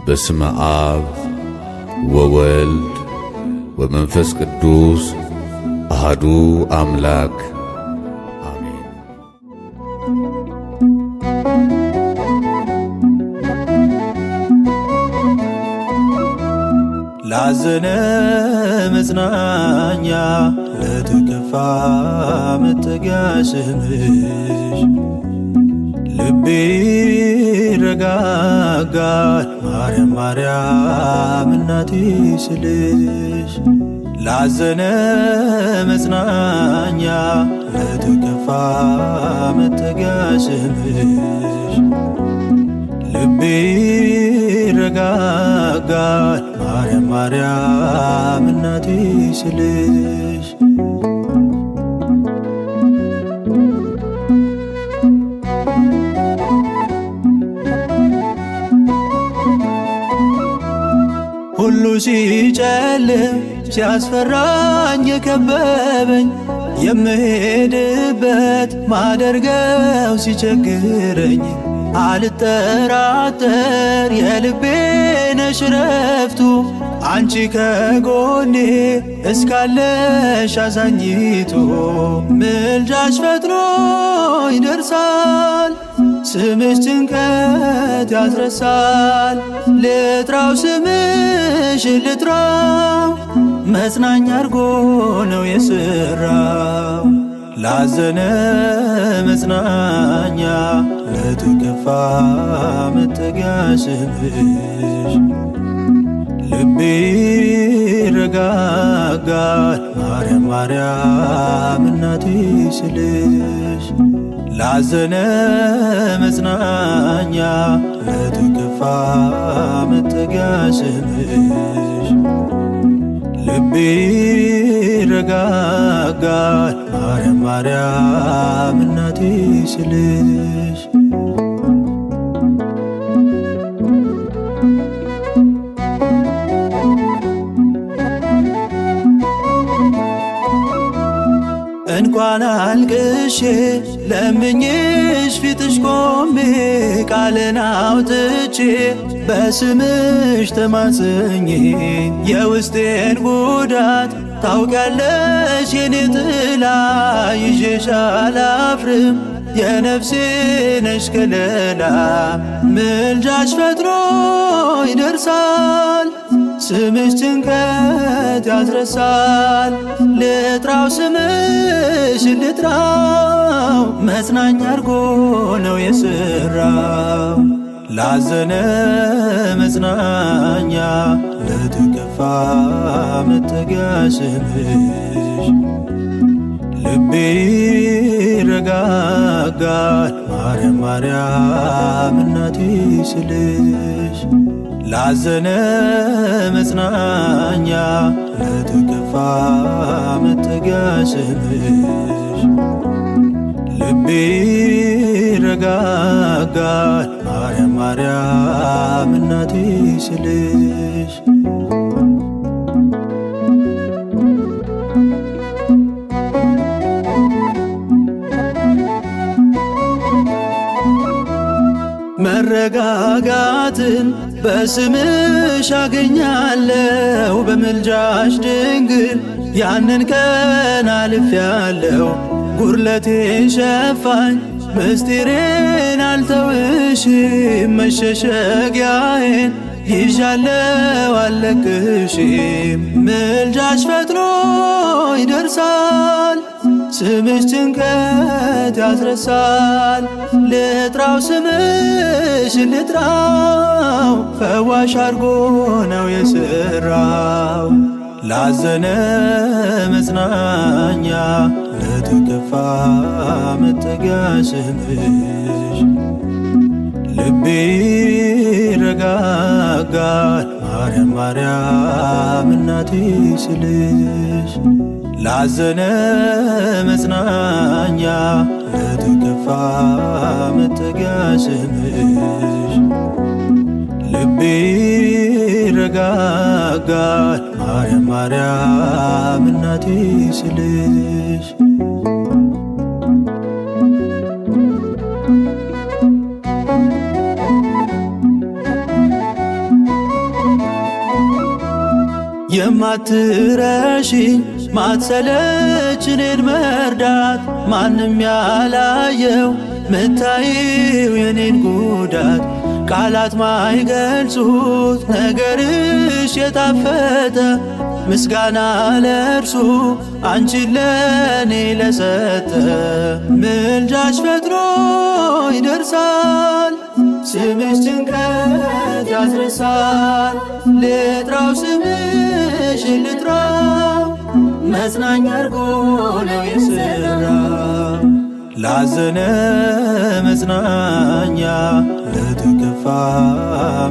በስመ አብ ወወልድ ወመንፈስ ቅዱስ አሐዱ አምላክ አሜን። ላዘነ መጽናኛ ለተከፋ መጠጊያ ስምሽ ልቤ ይረጋጋል ማርያም ማርያም እናቴ ስልሽ። ላዘነ መጽናኛ ለተከፋ መጠጊያ ስምሽ ልቤ ይረጋጋል ማርያም ማርያም እናቴ ስልሽ። ሁሉ ሲጨልም ሲያስፈራኝ የከበበኝ የምሄድበት ማደርገው ሲቸግረኝ አልጠራጠር የልቤ ነሽ ረፍቱ አንቺ ከጎኔ እስካለሽ አዛኝቱ። ምልጃሽ ፈጥኖ ይደርሳል ስምሽ ጭንቀት ያስረሳል። ልጥራው ስምሽ ልጥራው መጽናኛ አርጎ ነው የሰራው። ላዘነ መጽናኛ ለተከፋ መጠጊያ ስምሽ ልቤ ይረጋጋል ማርያም ማርያም እናቴ ስልሽ። ላዘነ መጽናኛ ለተከፋ መጠጊያ ስምሽ ልቤ ይረጋጋል ማርያም ማርያም እናቴ ስልሽ። እንኳን አልቅሼ ለምኜሽ ፊትሽ ቆሜ ቃልን አውጥቼ በስምሽ ተማጽኜ የውስጤን ጉዳት ታውቂያለሽ የኔ ጥላ ይዤሽ አላፍርም የነፍሴ ነሽ ከለላ። ምልጃሽ ፈጥኖ ይደርሳል ስምሽ ጭንቀት ያስረሳል። ልጥራው ስምሽ ልጥራው መጽናኛ አርጎ ነው የሰራው። ላዘነ መጽናኛ ለተከፋ መጠጊያ ስምሽ ልቤ ይረጋጋል ማርያም ማርያም እናቴ ስልሽ። ላዘነ መጽናኛ ለተከፋ መጠጊያ ስምሽ ልቤ ይረጋጋል ማርያም ማርያም እናቴ ስልሽ። መረጋጋትን በስምሽ አገኛለሁ በምልጃሽ ድንግል ያንን ቀን አልፌያለሁ። ጉድለቴን ሸፋኝ ምስጢሬን አልተውሽም መሸሸጊያዬን ይዣለሁ አልለቅሽም። ምልጃሽ ፈጥኖ ይደርሳል ስምሽ ጭንቀት ያስረሳል። ልጥራው ስምሽ ልጥራው ፈዋሽ አርጎ ነው የሰራው። ላዘነ መጽናኛ ለተከፋ መጠጊያ ስምሽ ልቤ ይረጋጋል ማርያም ማርያም እናቴ ስልሽ። ላዘነ መጽናኛ ለተከፋ መጠጊያ ስምሽ ልቤ ይረጋጋል ማርያም ማርያም እናቴ ስልሽ። የማትረሺኝ ማትሰለች እኔን መርዳት ማንም ያላየው ምታይው የኔን ጉዳት ቃላት ማይገልጹት ነገርሽ የጣፈጠ ምስጋና ለእርሱ አንቺን ለኔ ለሰጠ ምልጃሽ ፈጥኖ ይደርሳል ስምሽ ጭንቀት ያስረሳል ልጥራው ስምሽ ልጥራው መጽናኛ አርጎ ነው የሰራ ላዘነ መጽናኛ ለተከፋ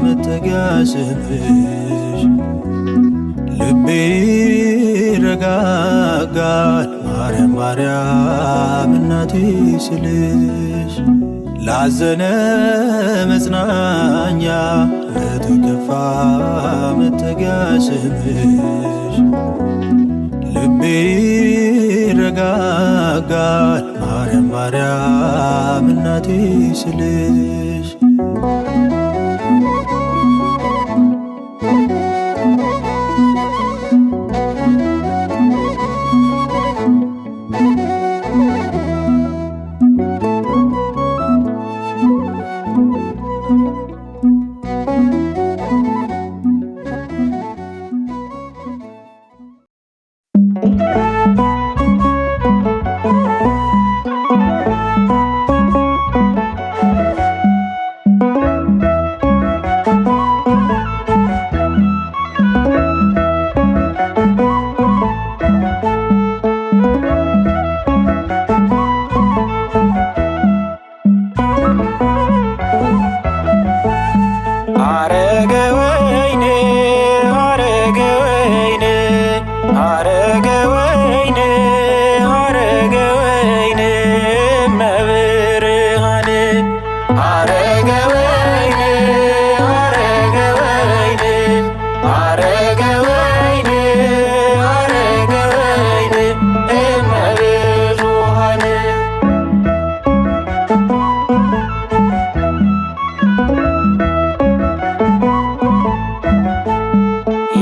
መጠጊያ ስምሽ ልቤ ይረጋጋል ማርያም ማርያም እናቴ ስልሽ ላዘነ መጽናኛ ለተከፋ መጠጊያ ስምሽ ልቤ ይረጋጋል ማርያም ማርያም እናቴ ስልሽ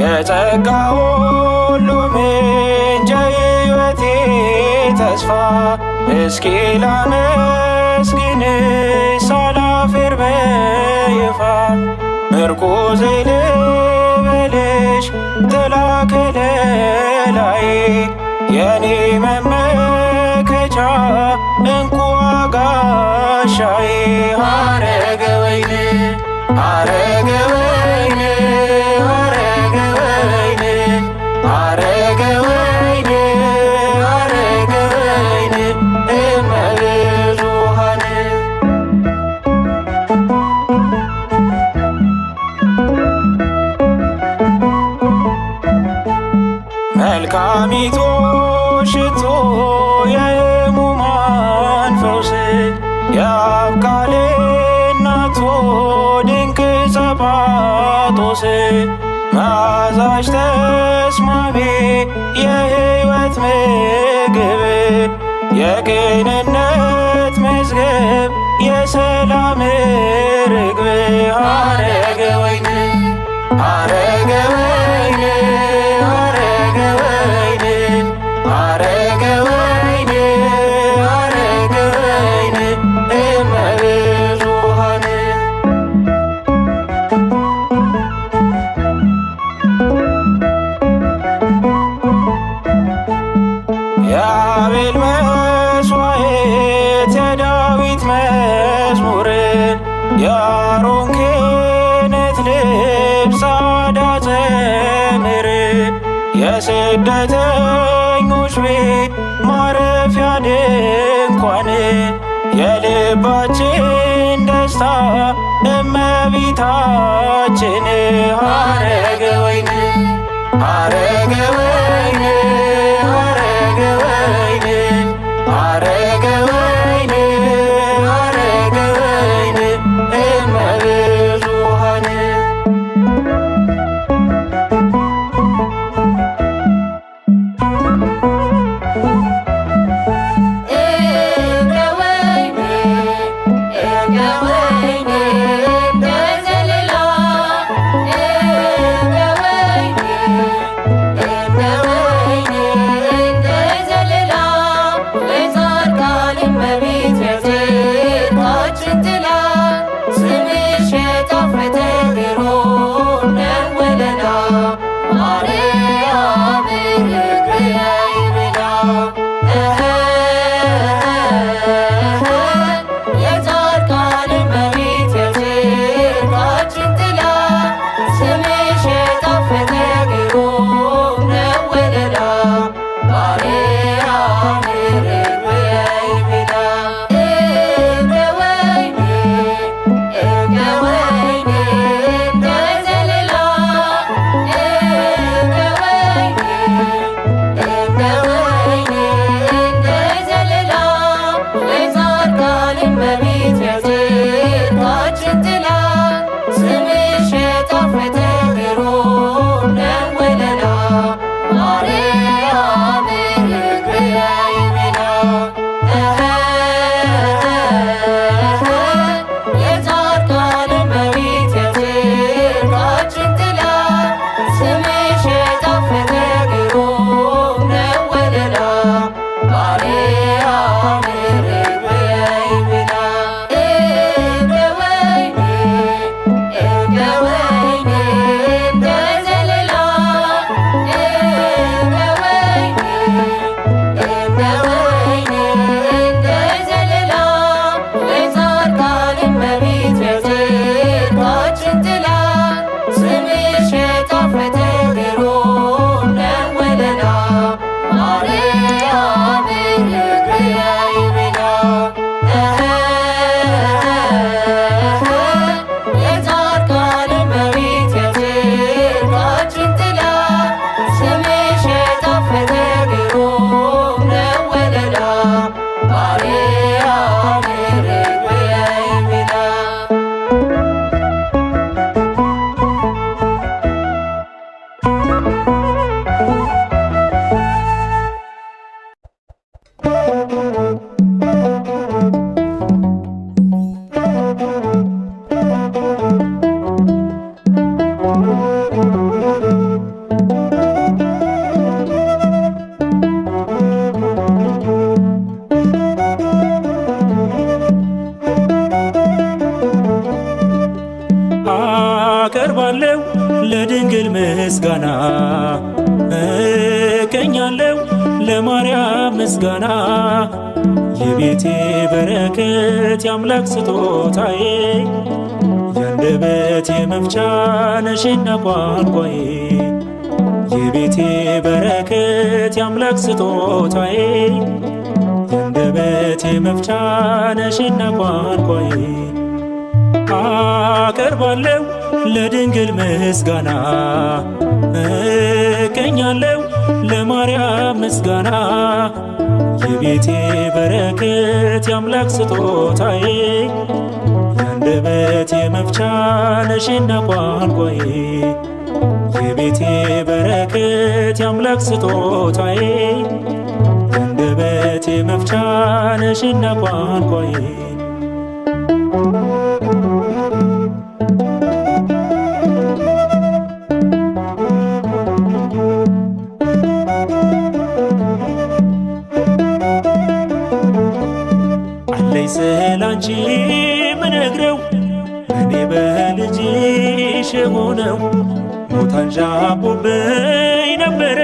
የጸጋ ሁሉ ምንጭ የሕይወቴ ተስፋ እስኪ ላመስግንሽ ሳላፍር በይፋ ምርኩዜ ልበልሽ ጥላ ከለላዬ የኔ መመከቻ እንቁ ጋሻዬ ሐረገ ወይን ሐረገ ወይን ሐረገ ወይን ሐረገ ወይን ሐረገ ወይን እመብዙኃን መልካሚቱ ሽቶ የሕሙማን ፈውስ የአብ ቃል እናቱ ድንቅ ጸባጦስ መዓዛሽ ተስማሚ የሕይወት ምግብ የቅንነት መዝገብ የሰላም ርግብ ሐረገ ወይን ሐረገ ወይን ሐረገ ወይን ሐረገ ወይን ሐረገ ወይን እመብዙኃን የአቤል መስዋዕት የዳዊት መዝሙር የአሮን ክህነት ልብስ ጻዕዳ ዘምር የስደተኞች ቤት ማረፊያ ድንኳን የልባችን ደስታ እመቤታችን ሐረገ ወይን ሐረገ ወይን ሐረገ ወይን ሐረገ ወይን ሐረገ ወይን እመብዙኃን አቀርባለሁ ለድንግል ምስጋና እቀኛለሁ ለማርያም ምስጋና የቤቴ በረከት የአምላክ ስጦታዬ የአንደበቴ መፍቻ ነሽና ቋንቋዬ የቤቴ በረከት የአምላክ ስጦታዬ የአንደበቴ መፍቻ ነሽና ቋንቋዬ አቀርባለሁ ለድንግል ምስጋና እቀኛለሁ ለማርያም ምስጋና የቤቴ በረከት የአምላክ ስጦታዬ የአንደበቴ መፍቻ ነሽና ቋንቋዬ የቤቴ በረከት የአምላክ ስጦታዬ የአንደበቴ መፍቻ ነሽና ቋንቋዬ አለኝ ስላንቺ ምነግረው እኔ በልጅሽ የሆነው ሞት አንዣቦብኝ ነበረ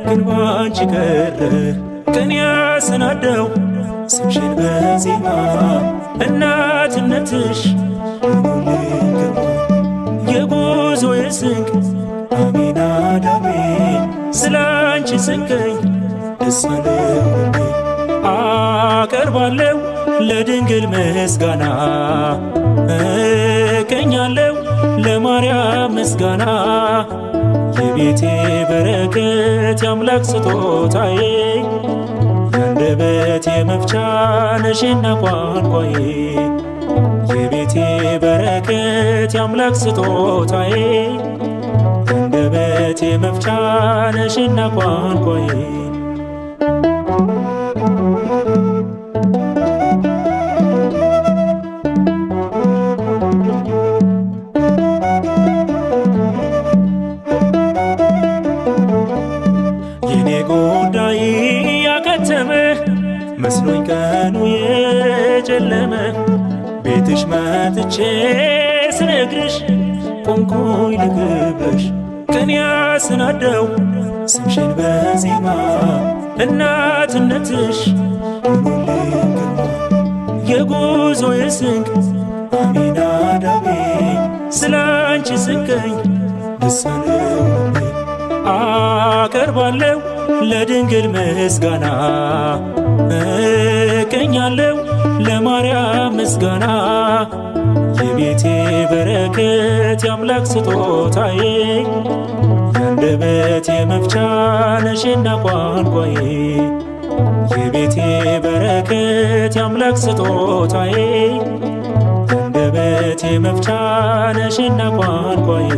ግን ባንቺ ቀረ ቀን ያሰናደው ስምሽን በዜማ እናትነትሽ ሆኖልኝ ግርማ የጉዞዬ ስንቅ አሚናዳቤ ስላንቺ ስንቀኝ ደስ አለኝ አቀርባለሁ ለድንግል ምስጋና እቀኛለሁ ለማርያም ምስጋና የቤቴ በረከት የአምላክ ስጦታዬ የአንደበቴ መፍቻ ነሽና ቋንቋዬ የቤቴ በረከት የአምላክ ስጦታዬ የአንደበቴ መፍቻ ነሽና ቋንቋዬ የኔ ጉዳይ ያከተመ መስሎኝ ቀኑ የጨለመ ቤትሽ መጥቼ ስነግርሽ ቆምኩኝ ልክብርሽ ቀን ያሰናደው ስምሽን በዜማ እናትነትሽ ሆኖልኝ ግርማ የጉዞዬ ስንቅ አሚናዳቤ ስላንቺ ስንቀኝ ደስ አለኝ አቀርባለሁ ለድንግል ምስጋና እቀኛለሁ ለማርያም ምስጋና የቤቴ በረከት የአምላክ ስጦታዬ የአንደበቴ መፍቻ ነሽና ቋንቋዬ የቤቴ በረከት የአምላክ ስጦታዬ የአንደበቴ መፍቻ ነሽና ቋንቋዬ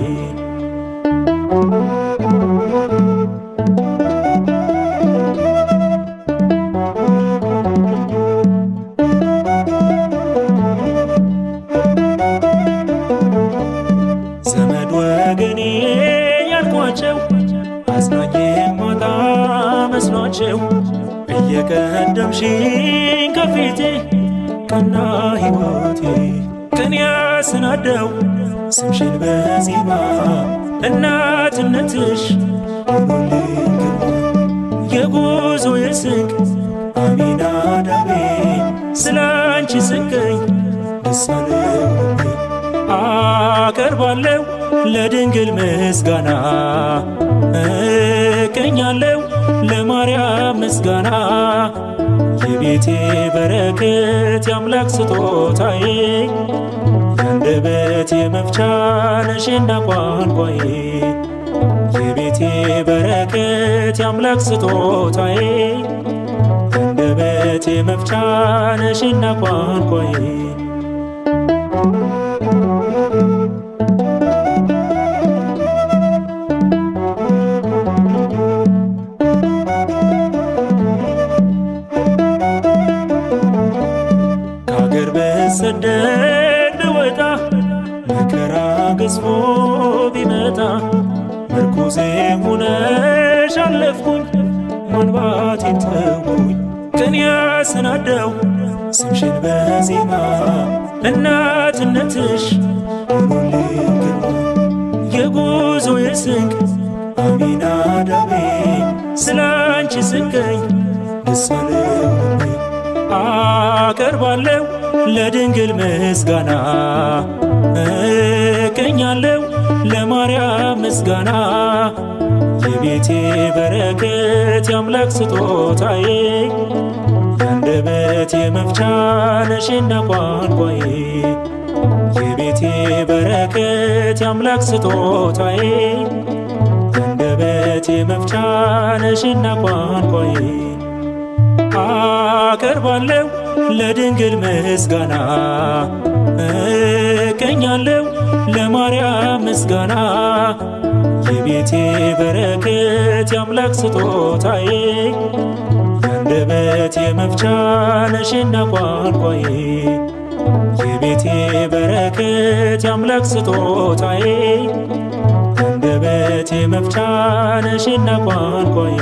ዘመድ ወገኔ ያልኳቸው አጽናኜ ማጣ መስሏቸው እየቀደምሽኝ ከፊቴ ቀና ሕይወቴ ቀን ያሰናደው ስምሽን በዜማ እናትነትሽ ሆኖልኝ ግርማ የጉዞዬ ስንቅ አሚናዳቤ ስላንቺ ስንቀኝ ደስ አለኝ አቀርባለሁ ለድንግል ምስጋና እቀኛለሁ ለማርያም ምስጋና የቤቴ በረከት የአምላክ ስጦታዬ የአንደበቴ መፍቻ ነሽና ቋንቋዬ የቤቴ በረከት የአምላክ ስጦታዬ የአንደበቴ መፍቻ ነሽና ቋንቋዬ ከአገር ብሰደድ ብወጣ መከራ ገዝፎ ቢመጣ ምርኩዜ ሆነሽ አለፍኩኝ ማንባቴን ተውኩኝ ቀን ያሰናደው ስምሽን በዜማ እናትነትሽ ሆኖልኝ ግርማ የጉዞዬ ስንቅ አሚናዳቤ ስላንቺ ስገኝ ደስ አለው ልቤ። አቀርባለሁ ለድንግል ምስጋና እቀኛለሁ ለማርያም ምስጋና የቤቴ በረከት የአምላክ ስጦታዬ የአንደበቴ መፍቻ ነሽና ቋንቋዬ የቤቴ በረከት የአምላክ ስጦታዬ የአንደበቴ መፍቻ ነሽና ቋንቋዬ አቀርባለሁ ለድንግል ምስጋና እቀኛለሁ ለማርያም ምስጋና የቤቴ በረከት የአምላክ ስጦታዬ የአንደበቴ መፍቻ ነሽና ቋንቋዬ የቤቴ በረከት የአምላክ ስጦታዬ የአንደበቴ መፍቻ ነሽና ቋንቋዬ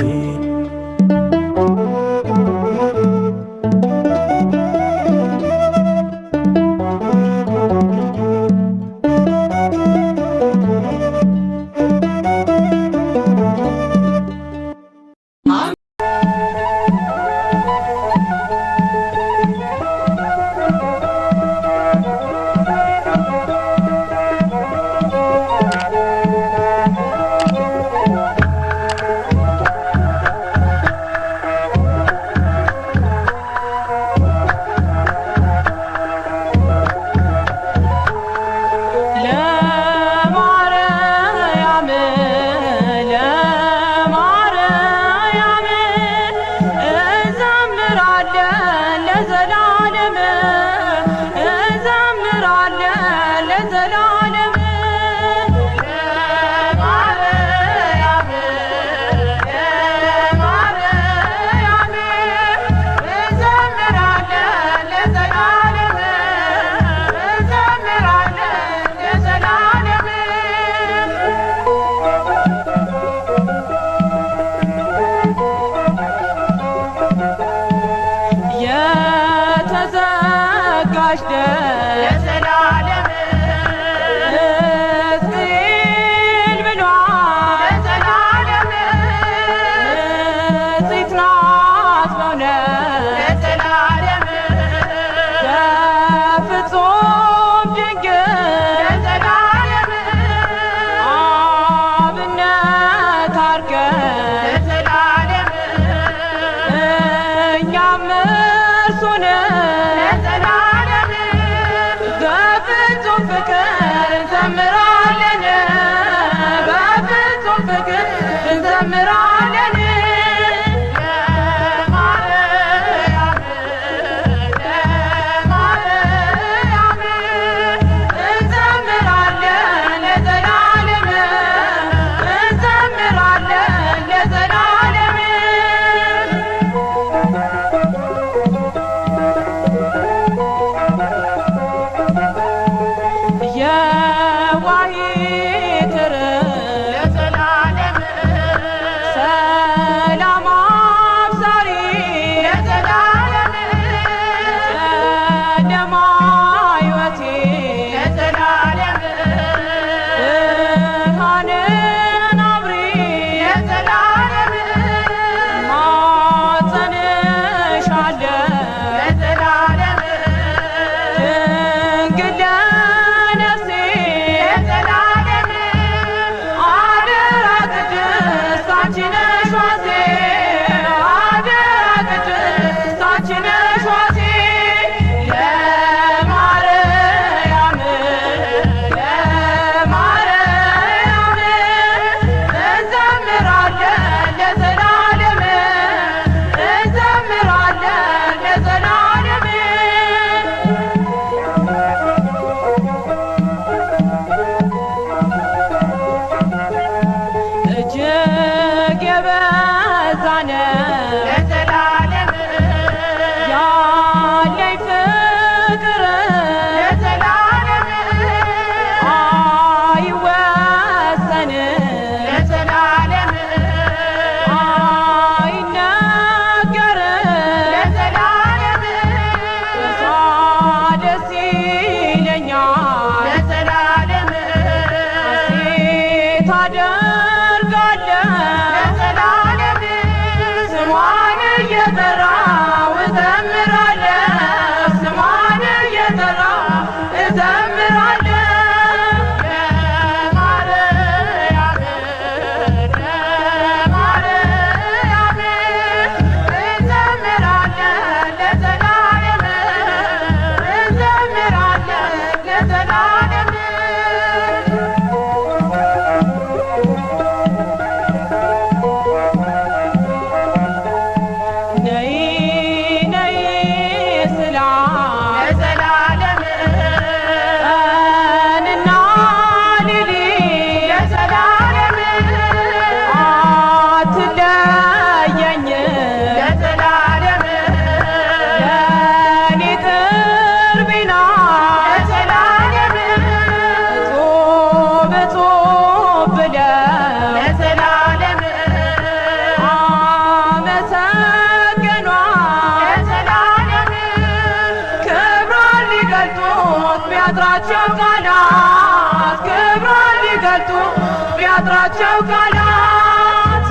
ማጥራቸው ቃላት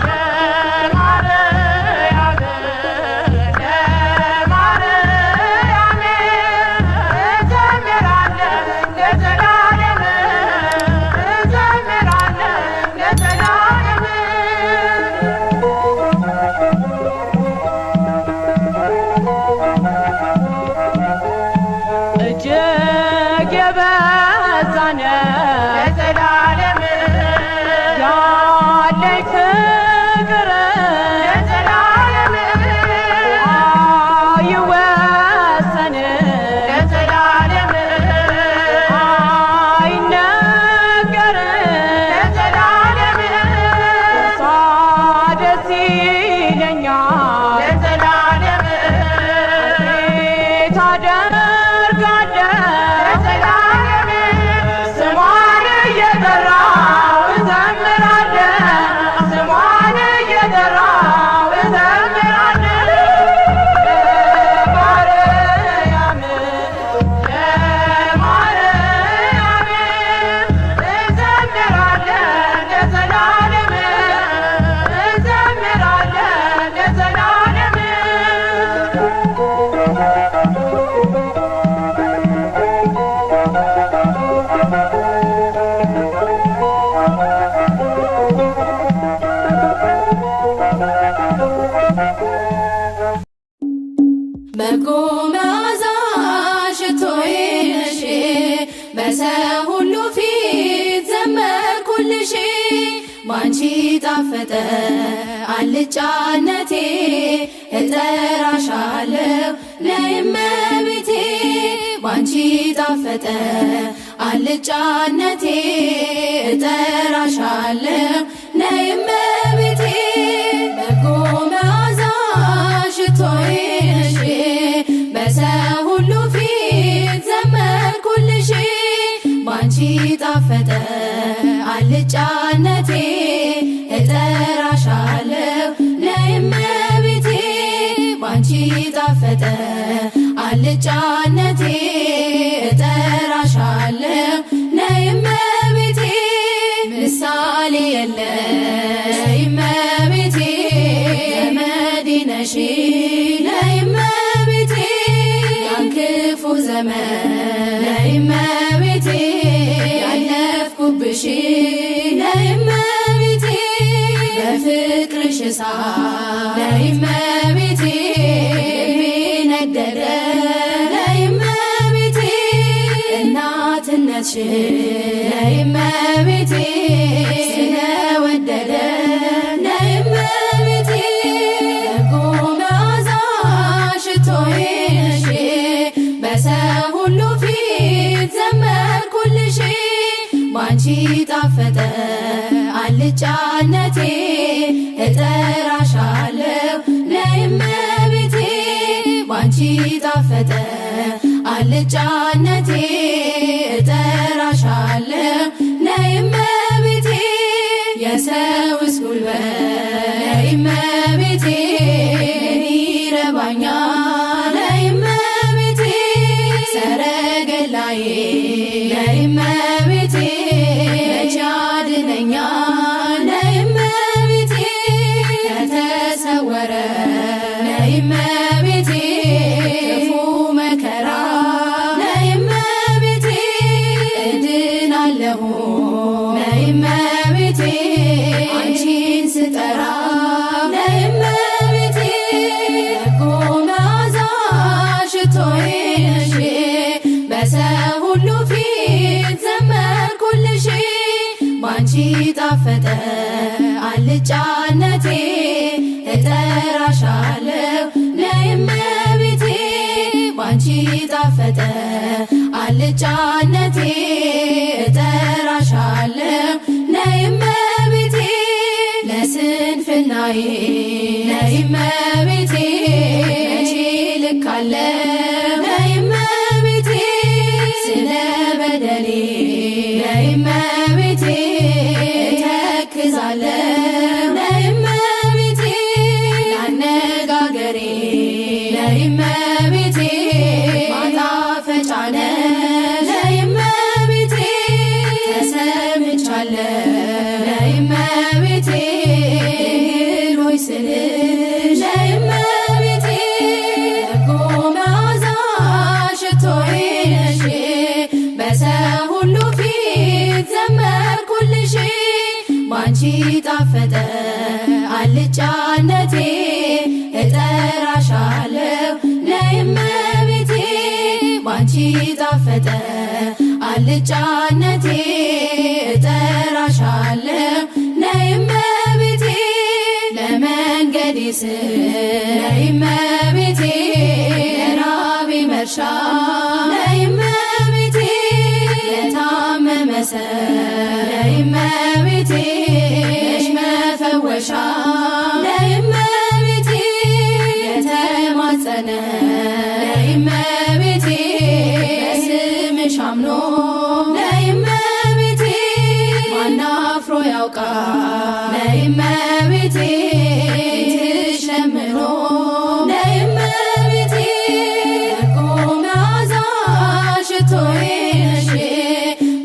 ለማርያም ለማርያም እዘምራለሁ ለዘላለም እዘምራለሁ ለዘላለም እጅግ የበዛ ነው ለዘላለም ያለኝ ፍቅር ለዘላለም አይወሰንም ለዘላለም አይነገርም ለዘላለም እሷ ደስ ይለኛል ለዘላለም ታደርጋለህ ለዘላለም ስሟን እየጠራሁ እዘምራለሁ ስሟን እየጠራሁ እዘምራለሁ ለማርያም ለማርያም እዘምራለሁ ለዘላለም እዘምራለሁ ለዘላለም በጎ መዓዛ ሽቶዬ ነሽ በሰው ሁሉ ፊት ዘመርኩልሽ ባንቺ ጣፈጠ አልጫነቴ እጠራሻለሁ ነይ እመቤቴ ባንቺ ጣፈጠ አልጫነቴ እጠራሻለሁ ነይ እመቤቴ በጎ መዓዛ ሽቶዬ ነሽ በሰው ሁሉ ፊት ዘመርኩልሽ ባንቺ ጣፈጠ አልጫነቴ እጠራሻለሁ ነይ እመቤቴ ባንቺ ጣፈጠ አልጫነቴ እጠራሻለሁ ነይ እመቤቴ ምሳሌ የለሽ እመቤቴ ዘመዴ ነሽ ነይ እመቤቴ ያን ክፉ ዘመን ነይ እመቤቴ ያለፍኩብሽ ነይ እመቤቴ በፍቅርሽ እሳት ነይ እመቤቴ ልቤ ነደደ ነይ እመቤቴ እናትነትሽ ነይ እመቤቴ ስለወደደ ነይ እመቤቴ በጎ መዓዛ ሽቶዬ ነሽ በሰው ሁሉ ፊት ዘመርኩልሽ ባንቺ ጣፈጠ አልጫነቴ እጠራሻለሁ ነይ እመቤቴ ባንቺ ጣፈጠ አልጫነቴ እጠራሻለሁ ነይ እመቤቴ የሰውስ ጉልበት ነይ እመቤቴ ምን ይረባኛል ነይ እመቤቴ ሰረገላዬ ነይ እመቤቴ መቼ ያድነኛል ነይ እመቤቴ ከተሰወረ ነይ እመቤቴ ክፉ መከራ ነይ እመቤቴ እድናለሁ ነይ እመቤቴ አንቺን ስጠራ ነይ እመቤቴ በጎ መዓዛ ሽቶዬ ነሽ በሰው ሁሉ ፊት ዘመርኩልሽ ባንቺ ጣፈጠ አልጫነቴ እጠራሻለሁ ነይ እመቤቴ ባንቺ ጣፈጠ አልጫነቴ እጠራሻለሁ ነይ እመቤቴ ለስንፍናዬ ነይ እመቤቴ መቼ ልካለሁ ነይ እመቤቴ ስለ በደሌ ነይ እመቤቴ እተክዛለሁ ነይ እመቤቴ ላነጋገሬ ነይ እመቤቴ ማጣፈጫ ነሽ ነይ እመቤቴ ተሰምቻለሁ ነይ ባንቺ ጣፈጠ አልጫነቴ እጠራሻለሁ ነይ እመቤቴ ባንቺ ጣፈጠ አልጫነቴ እጠራሻለሁ ነይ እመቤቴ ለመንገዴ ስር ነይ እመቤቴ ለራቤ መርሻ ነይ እመቤቴ ለታመመ ሰው ነይ እመቤቴ ነሽ መፈወሻ ነይ እመቤቴ የተማጸነ ነይ እመቤቴ በስምሽ አምኖ ነይ እመቤቴ ማን አፍሮ ያውቃል ነይ እመቤቴ ፊትሽ ለምኖ ነይ እመቤቴ በጎ መዓዛ ሽቶዬ ነሽ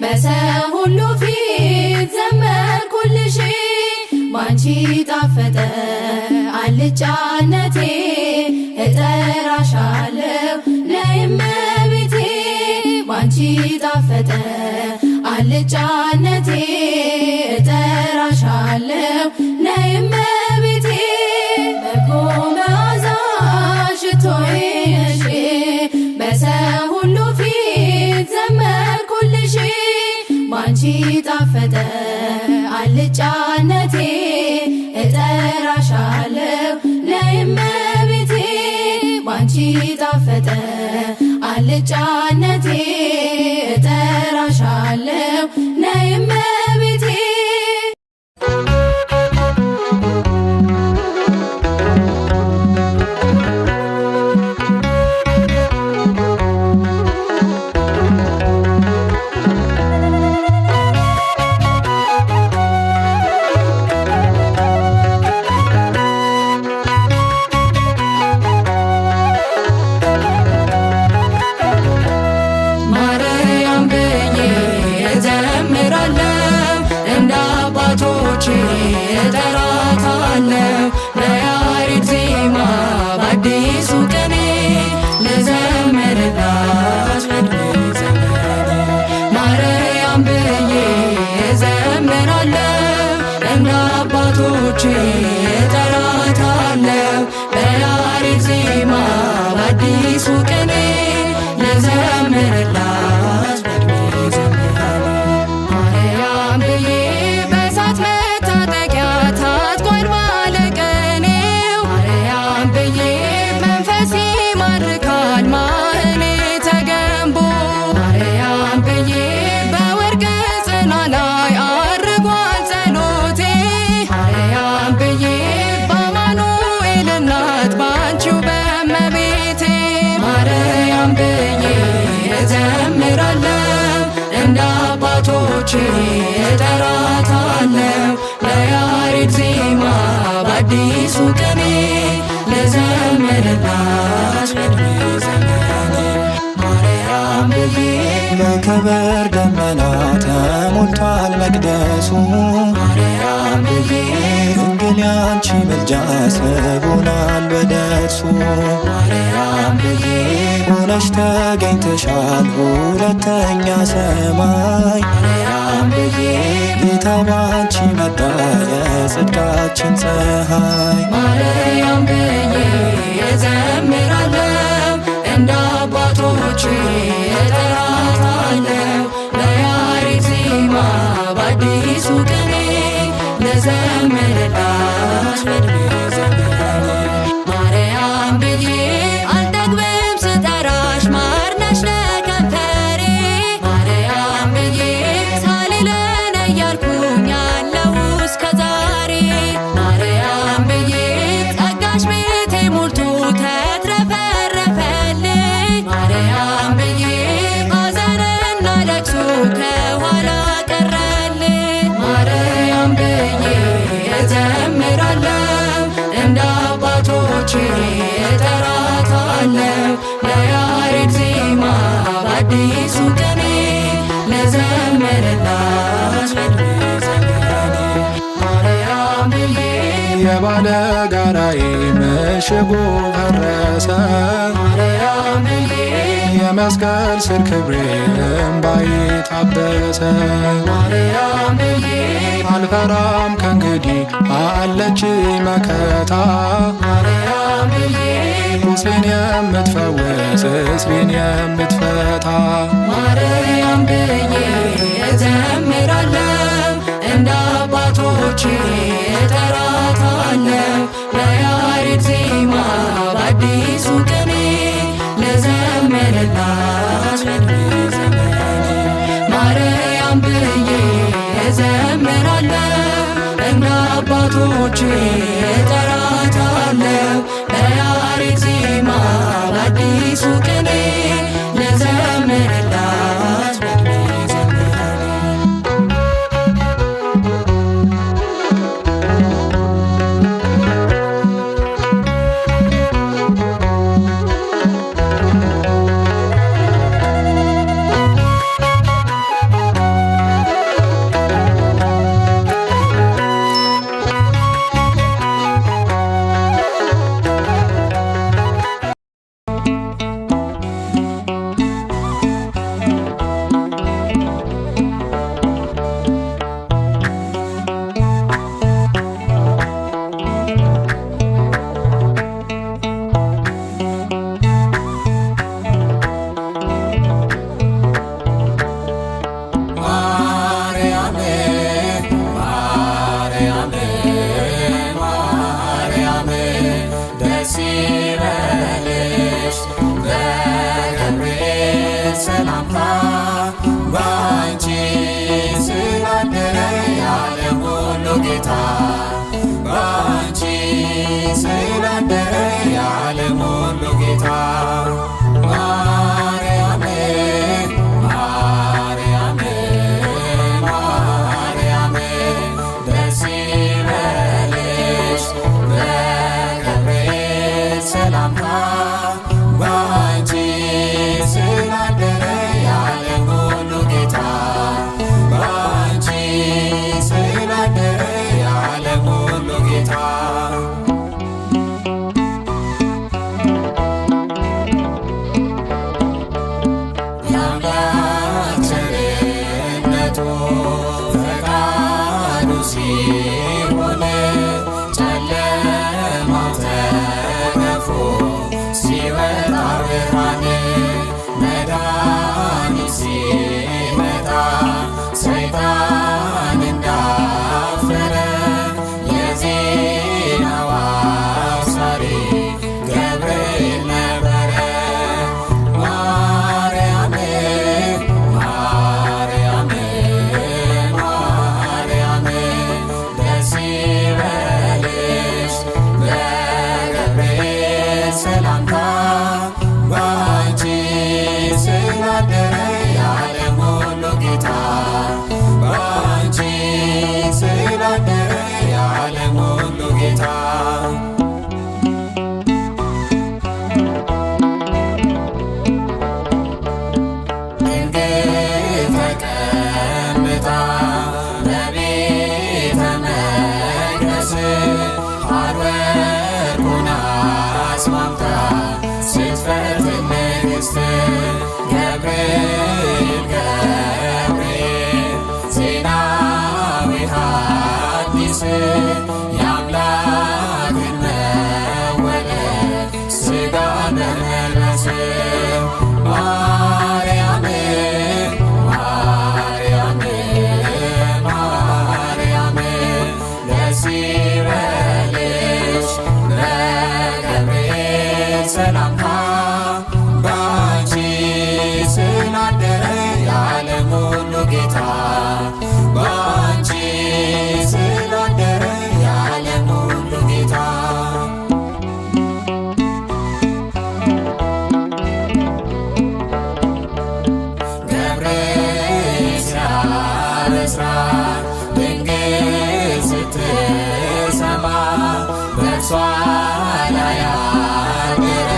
በሰው ሁሉ ፊት ዘመርኩልሽ ባንቺ ጣፈጠ አልጫነቴ እጠራሻለሁ ነይ እመቤቴ ባንቺ ጣፈጠ አልጫነቴ እጠራሻለሁ ነይ እመቤቴ በጎ መዓዛ ሽቶዬ ነሽ በሰው ሁሉ ፊት ዘመርኩልሽ ባንቺ ጣፈጠ አልጫነቴ እጠራሻለሁ ነይ እመቤቴ ባንቺ ጣፈጠ አልጫነቴ እጠራሻለሁ ነይ እመቤቴ እጠራታለሁ በያሬድ ዜማ በአዲሱ ቅኔ ልዘምርላት በዕድሜ ዘመኔ ማርያም ብዬ እዘምራለሁ እንደ አባቶቼ እጠራታለሁ በያሬድ ዜማ በአዲሱ ቅኔ ልዘምርላት በዕድሜ ዘመኔ ማርያም ብዬ እጠራታለሁ በያሬድ ዜማ በአዲሱ ቅኔ ልዘምርላት በዕድሜ ዘመኔ ማርያም ብዬ በክብር ደመና ተሞልቷል መቅደሱ ማርያም ብዬ ድንግል ያንቺ ምልጃ ስቦናል በደርሱ ማርያም ብዬ ሆነሽ ተገኝተሻል ሁለተኛ ሰማይ ማርያም ብዬ ጌታ ባንቺ መጣ የጽድቃችን ፀሐይ ማርያም ብዬ እዘምራለሁ እንደ አባቶቼ እጠራታለሁ በያሬድ ዜማ በአዲሱ ቅኔ ልዘምርላት በዕድሜ ዘመኔ ማርያም ብዬ አልጠግብም ስጠራሽ ማር ነሽ ለከንፈሬ ማርያም ብዬ ሳሊለነ እያልኩኝ ያለው እስከ ዛሬ ማርያም ብዬ ጸጋሽ ቤቴ ሞልቶ ተትረፈረፈልኝ ማርያም ብዬ ሐዘንና ለቅሶ ከኋላ ቀረልኝ ማርያም ብዬ እዘምራለሁ እንደ አባቶቼ እጠራታለሁ በያሬድ ዜማ በአዲሱ ቅኔ ልዘምርላት በዕድሜ ዘመኔ ማርያም ብዬ የባለ ጋራዬ ምሽጉ ፈረሰ ማርያም ብዬ የመስቀል ስር ክብሬ እምባዬ ታበሰ ማርያም ብዬ አልፈራም ከእንግዲህ አለችኝ መከታ ማርያም ብዬ ቁስሌን የምትፈውስ እስሬን የምትፈታ ማርያም ብዬ እዘምራለሁ እንደ አባቶቼ እጠራታለሁ በያሬድ ዜማ በአዲሱ ቅኔ ልዘምርላት በዕድሜ ዘመኔ ማርያም ብዬ እዘምራለሁ እንደ አባቶቼ እጠራታለሁ በያሬድ ዜማ በአዲሱ ቅኔ ልዘምርላት በዕድሜ ዘመኔ ሰላምታ ባንቺ ስላደረ የዓለም ሁሉ ጌታ ባንቺ ስላደረ የዓለም ሁሉ ጌታ ማርያም ማርያም ማርያም ደስ ይበልሽ በገብርኤል ሰላምታ ባንቺ ስላደረ የዓለም ሁሉ ጌታ ባንቺ ስላደረ የዓለም ሁሉ ጌታ የአምላክ ቸርነቱ ፈቃዱ ሲሆን ጨለማው ተገፎ ሲወጣ ብርሃን መድኃኒት ሲመጣ ሰይጣን እንዳፈረ የዜናው አብሳሪ ገብርኤል ነበረ ማርያም ማርያም ማርያም ደስ ይበልሽ በገብርኤል ሰላምታ ባንቺ ስላደረ የዓለም ሁሉ ጌታ ባንቺ ስላደረ የዓለም ሁሉ ጌታ ድንግል ተቀምጣ በቤተ መቅደስ ሐር-ወርቁን አስማምታ ስትፈትን ንግሥት ገብርኤል ገብርኤል ዜናዊ ሐዲስ የአምላክን መወለድ ሥጋን በመልበስ ማርያም ማርያም ማርያም ደስ ይበልሽ በገብርኤል ሰላምታ ባንቺ ስላደረ የዓለም ሁሉ ጌታ ባንቺ ስላደረ የዓለም ሁሉ ጌታ ገብርኤል ሲያበስራት ድንግል ስትሰማ በእርሷ ላይ አደረ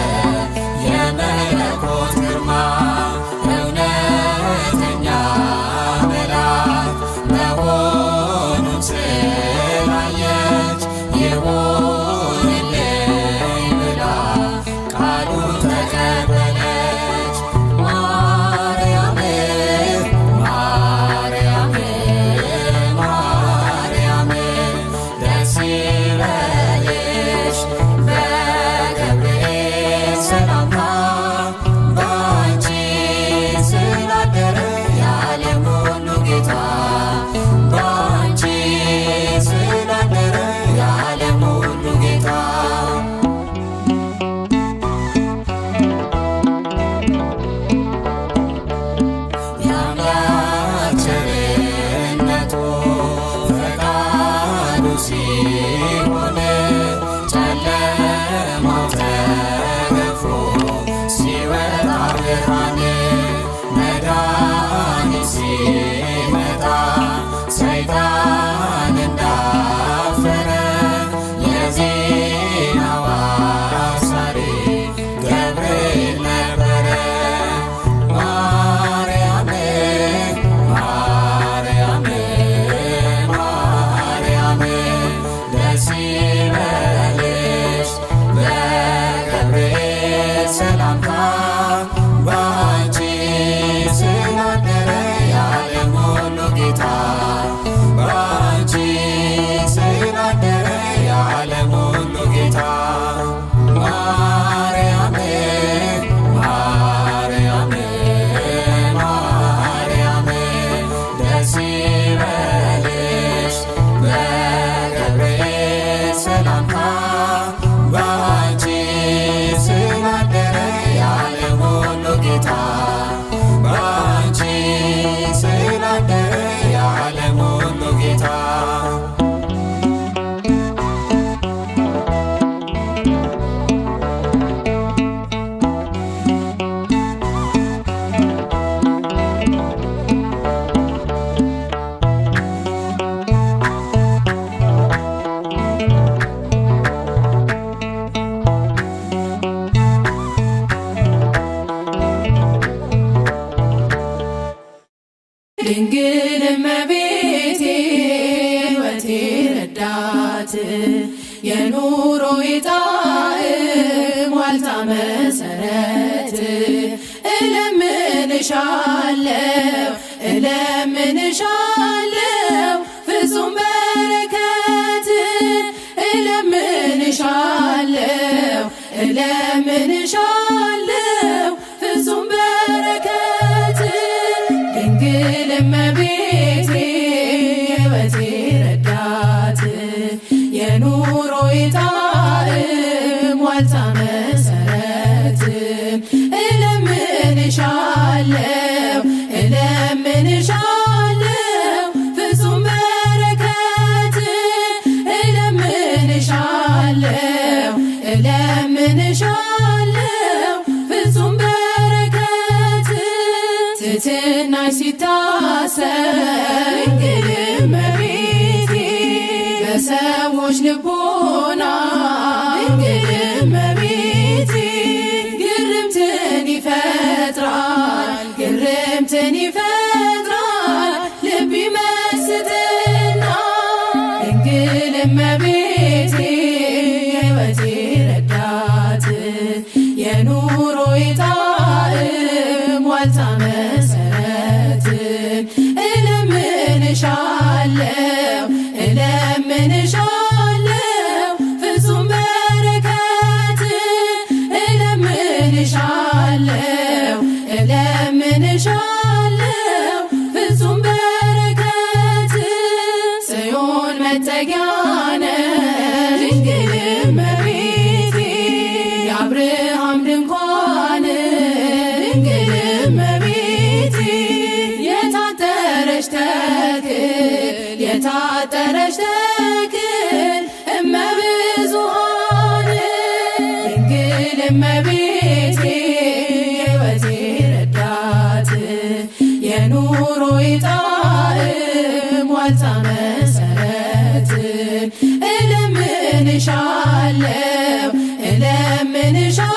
ሲሆን ጨለማው ተገፎ ሲወጣ ብርሃን መድኃኒት ሲመጣ ሰይጣን እንዳፈረ የዜናው አብሳሪ ገብርኤል ነበረ። ማርያም ማርያም ማርያም ደስ ይበልሽ በገብርኤል ሰላምታ ባንቺ ስላደረ የዓለም ሁሉ ጌታ ባንቺ ስላደረ የዓለም ሁሉ ጌታ ማርያም ማርያም ማርያም ደስ ይበልሽ በገብርኤል ሰላምታ ባንቺ ስላደረ የዓለም ሁሉ ጌታ ባንቺ ስላደረ የዓለም ሁሉ ጌታ ድንግል እመቤቴ ሕይወቴ ረዳት የኑሮዬ ጣዕም ዋልታ መሰረት እለምንሻለሁ እለምንሻለሁ ፍጹም በረከት እለምንሻለሁ እለምንሻለሁ ፍጹም በረከት ድንግል እመቤቴ ሕይወቴ ረዳት የኑሮዬ ጣዕም ዋልታ መሰረት እለምንሻለሁ እለምንሻለሁ ፍጹም በረከት እለምንሻለሁ እለምንሻለሁ ፍጹም በረከት ትሕትናሽ ሲታሰብ ድንግል እመቤቴ በሰዎች ልቦና ድንግል እመቤቴ ግርምትን ይፈጥራል ግርምትን ይፈጥራል ልብ ይመስጥና ድንግል እመቤቴ ሕይወቴ ረዳት የኑሮዬ ጣዕም ዋልታ መሰረት እለምንሻለሁ እለምንሻለሁ ፍጹም በረከት እለምንሻለሁ እለምንሻለሁ ፍጹም በረከት ጽዮን መጠጊያ ነሽ ድንግል እመቤቴ የአብርሃም ድንኳን ድንግል እመቤቴ የታጠረች ተክል የታጠረች ተክል እመብዙኃን ድንግል እመቤቴ ሕይወቴ ረዳት የኑሮዬ ጣዕም ዋልታ መሰረት እለምንሻለሁ እለምንሻለሁ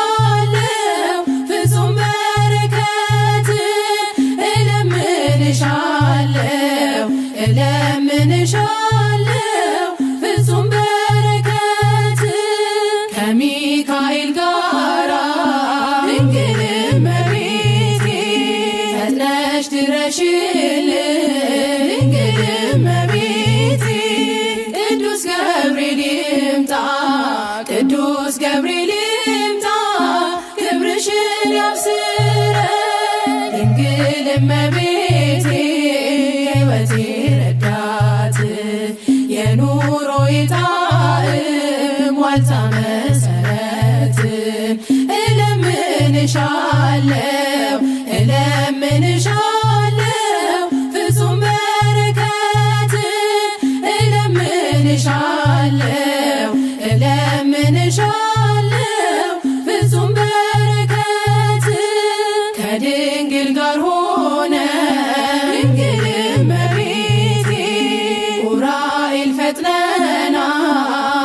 ፍጹም በረከት እለምንሻለሁ እለምንሻለሁ ፍጹም በረከት ከሚካኤል ጋራ ድንግል እመቤቴ ፈጥነሽ ድረሽልን ድንግል እመቤቴ ቅዱስ ገብርኤል ይምጣ ቅዱስ ገብርኤል ይምጣ ክብርሽን ያብስረን ድንግል እመቤቴ ሕይወቴ ረዳት የኑሮዬ ጣዕም ዋልታ መሰረት እለምንሻለሁ እለምንሻለሁ ፍጹም በረከት እለምንሻለሁ እለምንሻለው እለምንሻለው ፍጹም በረከት ከድንግል ጋር ሆነ ድንግል እመቤቴ ኡራኤል ፈጥነና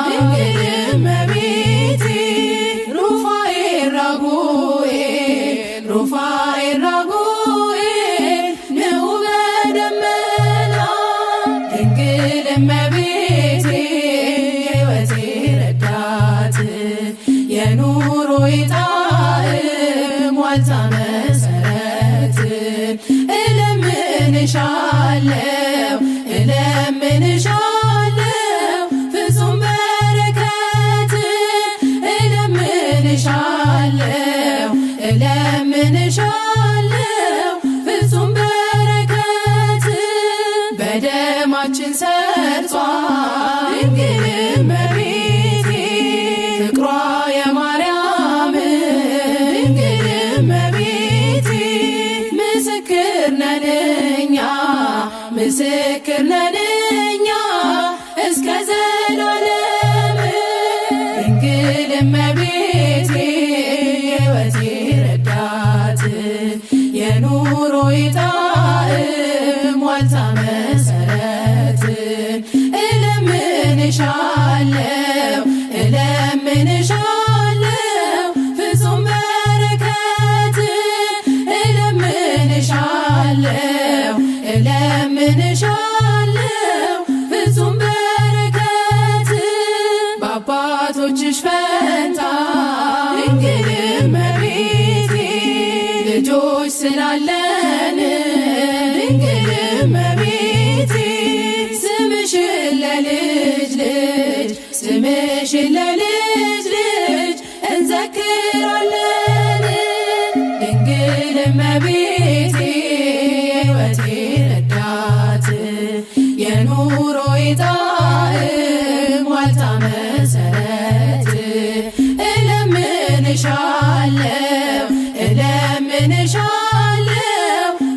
ድንግል እመቤቴ ሩፋኤል ራጉኤል ሩፋኤል ራጉኤል ንዑ በደመና ድንግል እመቤቴ የሕይወቴ ረዳት የኑሮዬ ጣዕም ዋልታ መሰረት እለምንሻለው እለምንሻለው ፍጹም በረከት እለምንሻለው እለምንሻለው ፍጹም በረከት በደማችን ሰርጿል ድንግል እመቤቴ ፍቅሯ የማርያም ድንግል እመቤቴ ምስክር ነን እኛ ምስክር ነን እኛ እስከ ዘላለም ድንግል እመቤቴ የሕይወቴ ረዳት የኑሮዬ ጣዕም ዋልታ መሰረት እለምንሻለው እለምንሻለው ፍጹም በረከት እለምንሻለው እለምንሻለው ፍጹም በረከት በአባቶችሽ ፈንታ ድንግል እመቤቴ ልጆች ስላለን ድንግል እመቤቴ ስምሽን ለልጅ ልጅ ስምሽን ለልጅ ልጅ እንዘክራለን ድንግል እመቤቴ የሕይወቴ ረዳት የኑሮዬ ጣዕም ዋልታ መሰረት እለምንሻለው እለምንሻለው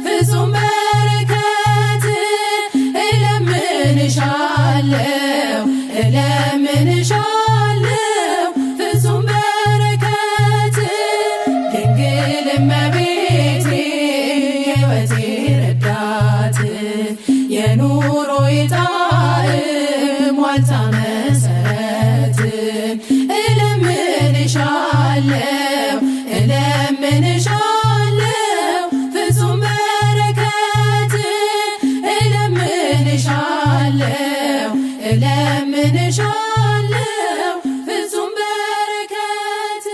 ፍጹም በረከት እለምንሻለው እለምንሻለው ፍጹም በረከት ድንግል እመቤቴ የሕይወቴ ረዳት የኑሮዬ ጣዕም ዋልታ መሰረት እለምንሻለው እለምንሻለው ፍጹም በረከት እለምንሻለው እለምንሻለው ፍጹም በረከት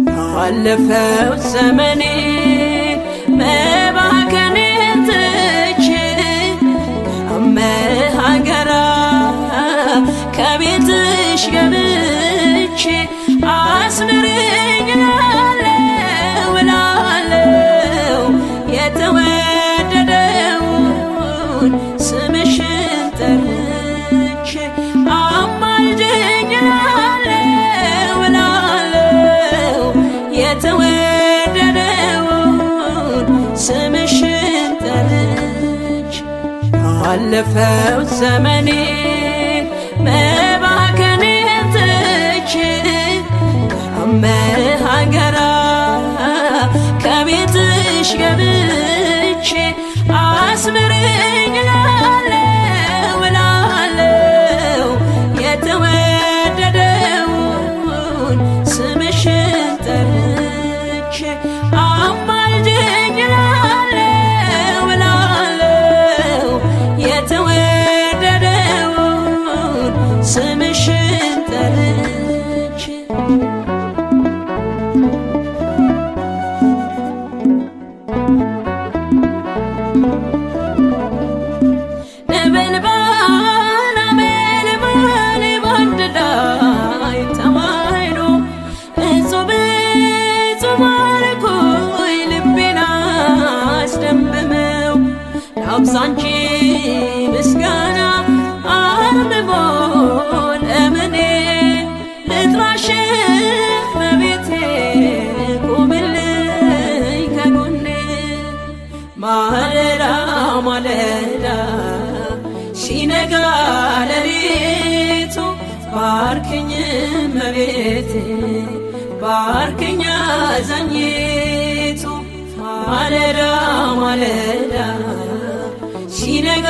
ባለፈው ዘመኔ መባከኔን ትቼ ከአመሃ ጋራ ከቤትሽ ገብቼ አስምሪኝ እላለሁ እላለሁ የተወደደውን ስምሽን ጠርቼ አማልጅኝ እላለሁ እላለሁ የተወደደውን ስምሽን ጠርቼ ባለፈው ዘመኔ መባከኔን ትቼ ከአመሃ ጋራ ከቤትሽ ገብቼ አስምሪኝ እላለሁ እላለሁ የተወደደውን ስምሽን ጠርቼ አማልጅኝ እላለሁ እላለሁ የተወደደውን ይብዛንቺ ምስጋና አርምሞ ለምኔ ልጥራሽ እመቤቴ ቁምልኝ ከጎኔ ማለዳ ማለዳ ሲነጋ ሌሊቱ ባርክኝ እመቤቴ ባርክኝ አዛኝቱ ማለዳ ማለዳ ሲነጋ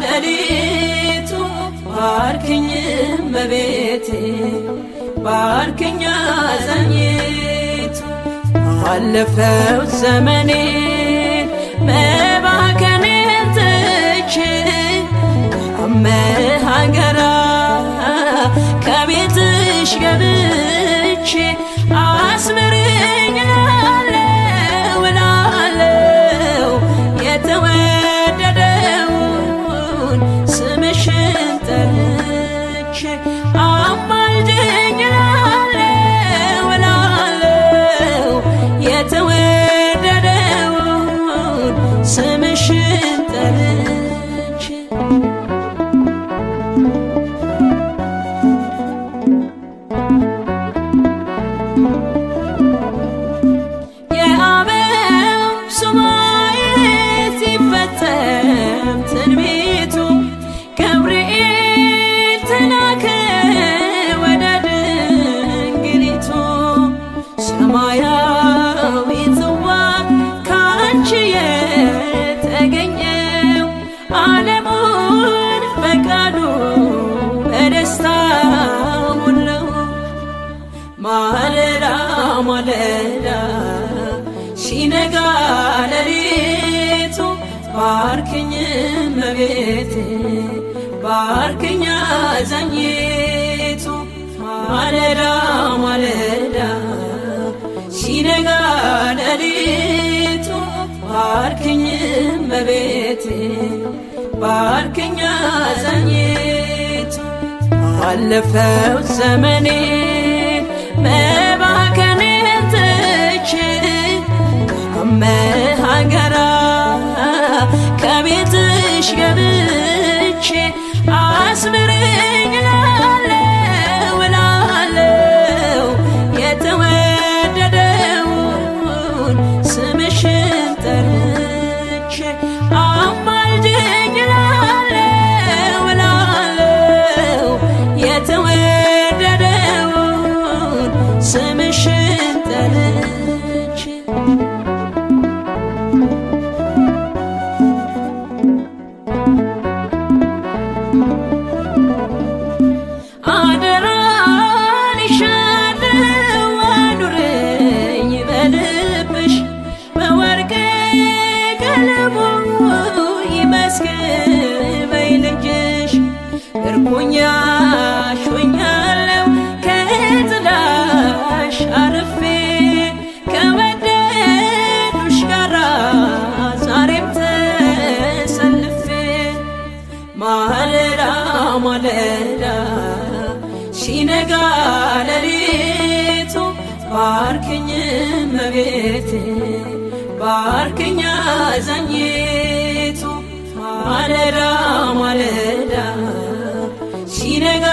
ሌሊቱ ባርክኝ እመቤቴ ባርክኝ አዛኝቱ አለፈው ዘመኔ መባከኔን ትቼ ሀገራ ከቤትሽ ገብቼ አስምሪኝ እላለሁ የተወደደውን ስምሽን ጠርቼ አማልጅኝ እላለሁ የተወደደውን ስምሽን ጠርቼ ማለዳ ማለዳ ሲነጋ ሌሊቱ ባርክኝ እመቤቴ ባርክኝ አዛኝቱ ማለዳ ማለዳ ሲነጋ ሌሊቱ ባርክኝ እመቤቴ ባርክኝ አዛኝቱ አለፈው ዘመኔ መባከኔን ትቼ ሀገራ ከቤትሽ ገብቼ አስምሪኝ እላለሁ የተወደደውን ስምሽን ጠርቼ አማልጅኝ እላለሁ የተወደደውን ስምሽን ጠርቼ አደራንሻለሁ አኑረኝ በልብሽ በወርቅ ቀለሙ ይመስክበኝ ልጅሽ እርኩኛሽ ሆኛለሁ ከጥላሽ አርፌ ከወደዱሽ ጋራ ዛሬም ተሰልፌ ማለዳ ማለዳ ሲነጋ ሌሊቱ ባርክኝ እመቤቴ ባርክኝ አዛኝቱ ማለዳ ማለዳ ሲነጋ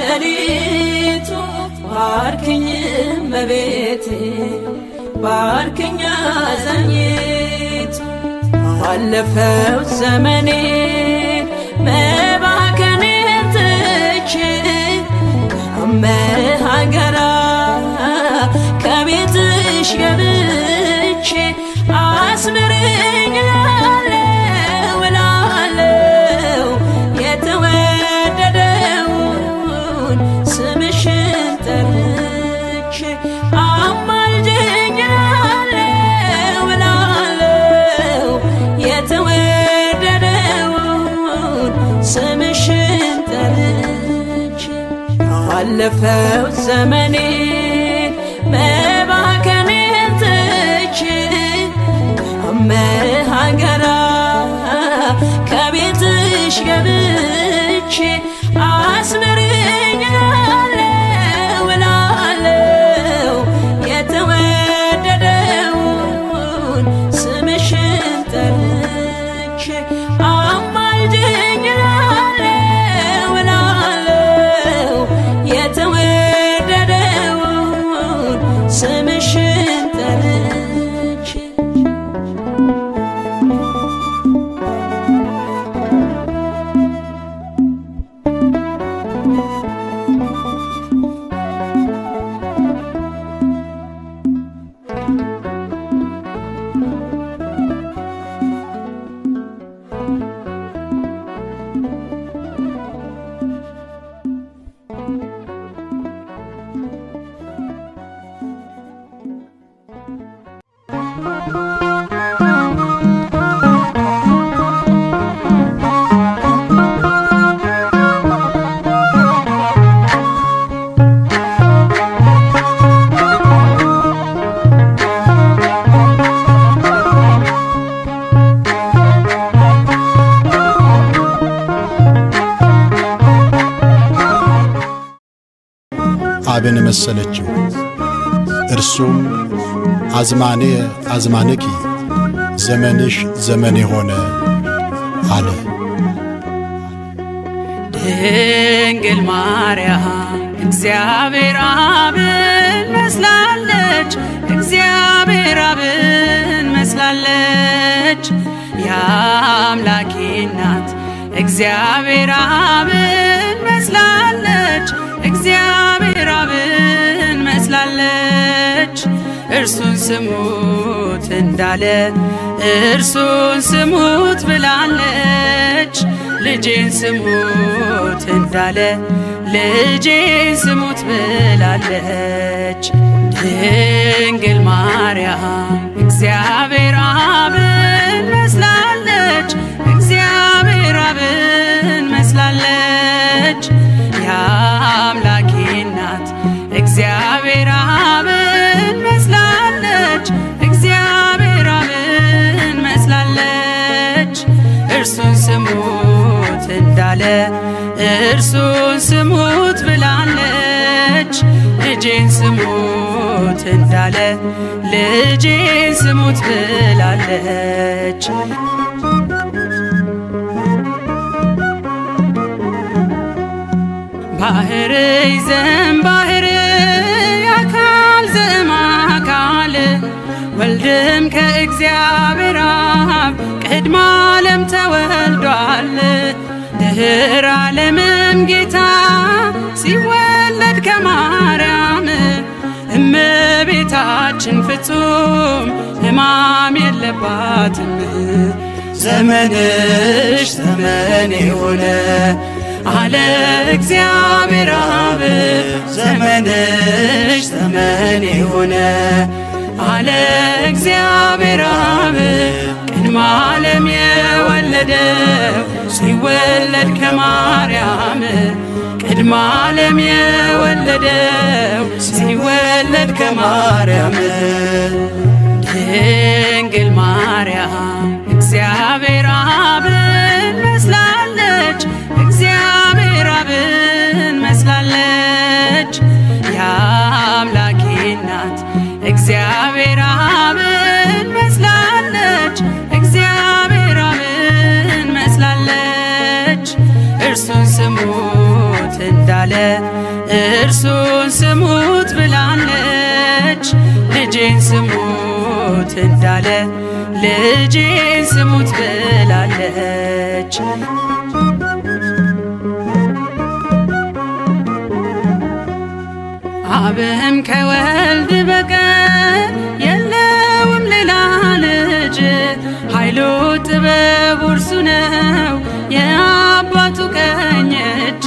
ሌሊቱ ባርክኝ እመቤቴ ባርክኝ አዛኝቱ አለፈው ዘመኔ መባከኔን ትቼ ሀገራ ከቤትሽ ገብቼ አስምሪኝ እላለሁ የተወደደውን ስምሽን ጠርቼ አማልጅኝ እላለሁ የተወደደውን ስምሽን ጠርቼ አለፈው ዘመኔ መባከኔን ትቼ ሀገራ ከቤትሽ ገብቼ አስምሪኝ እላለሁ የተወደደውን ስምሽን ጠርቼ አብን መሰለችው። እርሱም አዝማኔ አዝማንኪ ዘመንሽ ዘመኔ ሆነ አለ። ድንግል ማርያም እግዚአብሔር አብን መስላለች፣ እግዚአብሔር አብን መስላለች። የአምላኬ እናት እግዚአብሔር አብን መስላለች፣ እግዚአብሔር አብን መስላለች። እርሱን ስሙት እንዳለ እርሱን ስሙት ብላለች። ልጄን ስሙት እንዳለ ልጄን ስሙት ብላለች። ድንግል ማርያም እግዚአብሔር አብን መስላለች፣ እግዚአብሔር አብን መስላለች። የአምላኬ እናት እግዚአብሔር አብን መስላለች፣ እግዚአብሔር አብን መስላለች። እርሱን ስሙት እንዳለ እርሱን ስሙት ብላለች። ልጄን ስሙት እንዳለ ልጄን ስሙት ብላለች። ባህር ይዘን ባህር አካል ዘእምአካል ወልድም ከእግዚአብሔር አብ ቅድመ ዓለም ተወልዷል። ድኅረ ዓለምም ጌታ ሲወለድ ከማርያም እመቤታችን ፍጹም ሕማም የለባትም። ዘመንሽ ዘመኔ ሆነ አለ እግዚአብሔር አብ። ዘመንሽ ዘመኔ ሆነ አለ እግዚአብሔር አብ። ቅድመ ዓለም የወለደው ሲወለድ ከማርያም ቅድመ ዓለም የወለደው ሲወለድ ከማርያም። ድንግል ማርያም እግዚአብሔር አብን መስላለች፣ እግዚአብሔር አብን መስላለች። የአምላኬ እናት እግዚአብሔር አብን መስላለች፣ እግዚአብሔር አብን መስላለች። እርሱን ስሙት እንዳለ እርሱን ስሙት ብላለች። ልጄን ስሙት እንዳለ ልጄን ስሙት ብላለች። አብም ከወልድ በቀር የለውም ሌላ ልጅ፣ ኃይሉ ጥበቡ እርሱ ነው የአባቱ ቀኝ እጅ።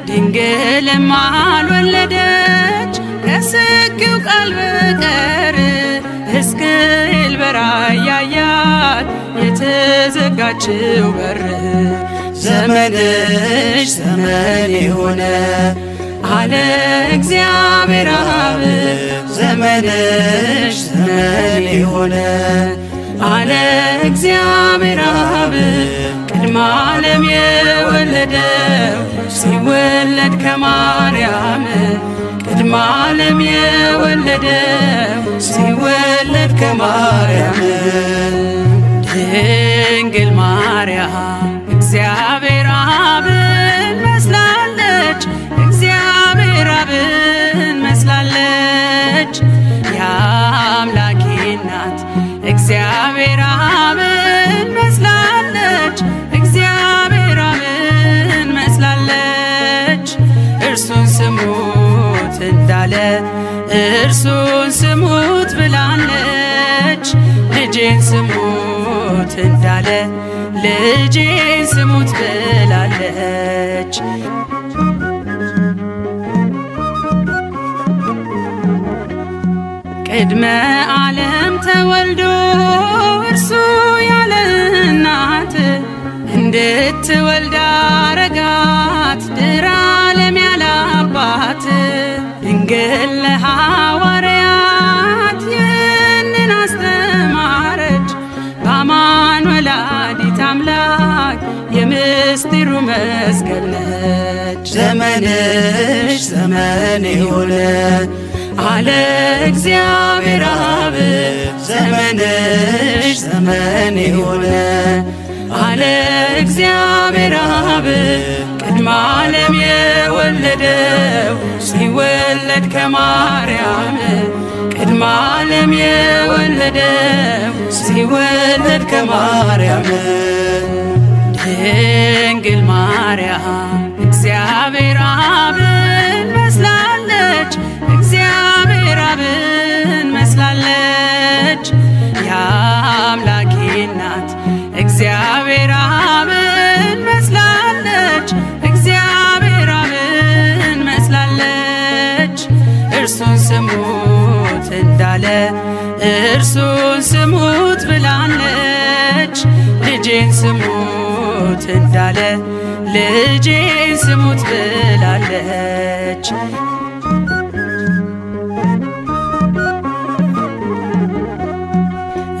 ድንግልም አልወለደች ከስጊው ቃል በቀር ሕዝቅኤል በራእይ ያያት የተዘጋችው በር። ዘመንሽ ዘመኔ ሆነ አለ እግዚአብሔር አብ። ዘመንሽ ዘመኔ ሆነ አለ እግዚአብሔር አብ። ቅድመ ዓለም የወለደው ሲወለድ ከማርያም ቅድመ ዓለም የወለደው ሲወለድ ከማርያም። ድንግል ማርያም እግዚአብሔር አብን መስላለች፣ እግዚአብሔር አብን መስላለች። የአምላኬ እናት እግዚአብሔር አብን መስላለች፣ እግዚአብሔር አብን መስላለች። እርሱን ስሙት እንዳለ እርሱን ስሙት ብላለች። ልጄን ስሙት እንዳለ ልጄን ስሙት ብላለች። ቅድመ ዓለም ተወልዶ እርሱ ያለ እናት እንድትወልድ አረጋት ድኅረ ዓለም ያለ አባት። ድንግል ለሐዋርያት ይህንን አስተማረች በአማን ወላዲተ አምላክ የምስጢሩ መስቀል ነች። ዘመንሽ ዘመን የሆነ አለ እግዚአብሔር አብ ዘመንሽ ዘመን የሆነ አለ እግዚአብሔር አብ ቅድመ ዓለም የወለደው ሲወለድ ከማርያም ቅድመ ዓለም የወለደው ሲወለድ ከማርያም ድንግል ማርያም እግዚአብሔር አብን መስላለች እግዚአብሔር አብን መስላለች የአምላኬ እናት እግዚአብሔር አብን መስላለች እግዚአብሔር አብን መስላለች እርሱን ስሙት እንዳለ እርሱን ስሙት ብላለች ልጄን ስሙት እንዳለ ልጄን ስሙት ብላለች